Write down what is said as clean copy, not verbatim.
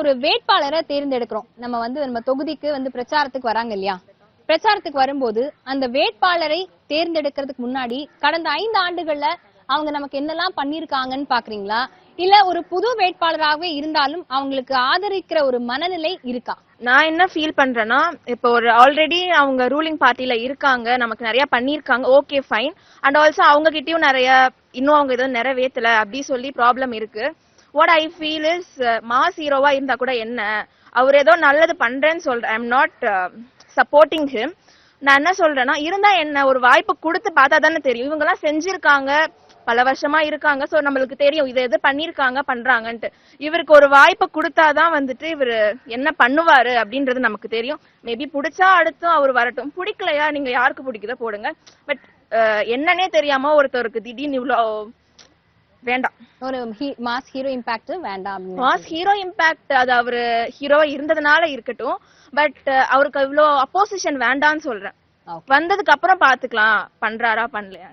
ஒரு வேட்பாளரை தேர்ந்தெடுக்கிறோம். நம்ம தொகுதிக்கு பிரச்சாரத்துக்கு வராங்க இல்லையா? பிரச்சாரத்துக்கு வரும்போது அந்த வேட்பாளரை தேர்ந்தெடுக்கிறதுக்கு முன்னாடி கடந்த 5 ஆண்டுகள்ல அவங்க நமக்கு என்னெல்லாம் பண்ணிருக்காங்கன்னு பாக்குறீங்களா? இல்ல ஒரு புது வேட்பாளராகவே இருந்தாலும் அவங்களுக்கு ஆதரிக்கிற ஒரு மனநிலை இருக்கா? நான் என்ன ஃபீல் பண்றேன்னா, இப்போ ஒரு ஆல்ரெடி அவங்க ரூலிங் பார்ட்டில இருக்காங்க, நமக்கு நிறைய பண்ணிருக்காங்க, ஓகே ஃபைன். அண்ட் ஆல்சோ அவங்க கிட்டயும் நிறைய இன்னும் அவங்க எதுவும் நிறைவேற்றல அப்படி சொல்லி ப்ராப்ளம் இருக்கு. What I feel is mass ஹீரோவா இருந்தா கூட என்ன, அவர் ஏதோ நல்லது பண்றேன்னு சொல்றேன். I am not supporting him. நான் என்ன சொல்றேன்னா, இருந்தா என்ன, ஒரு வாய்ப்பு கொடுத்து பார்த்தா தானே தெரியும். இவங்க எல்லாம் செஞ்சிருக்காங்க, பல வருஷமா இருக்காங்க. சோ நம்மளுக்கு தெரியும் இது எது பண்ணிருக்காங்க பண்றாங்கன்ட்டு. இவருக்கு ஒரு வாய்ப்பு கொடுத்தாதான் இவரு என்ன பண்ணுவாரு அப்படின்றது நமக்கு தெரியும். மேபி பிடிச்சா அடுத்தும் அவர் வரட்டும், பிடிக்கலையா நீங்க யாருக்கு பிடிக்குதோ போடுங்க. பட் என்னன்னே தெரியாம ஒருத்தருக்கு திடீர்னு இவ்வளோ வேண்டாம். ஒரு மாஸ் ஹீரோ இம்பாக்ட் வேண்டாம். மாஸ் ஹீரோ இம்பாக்ட் அது அவரு ஹீரோவா இருந்ததுனால இருக்கட்டும். பட் அவருக்கு இவ்வளோ அப்போசிஷன் வேண்டாம்னு சொல்றேன். வந்ததுக்கு அப்புறம் பாத்துக்கலாம் பண்றாரா பண்ணலையா.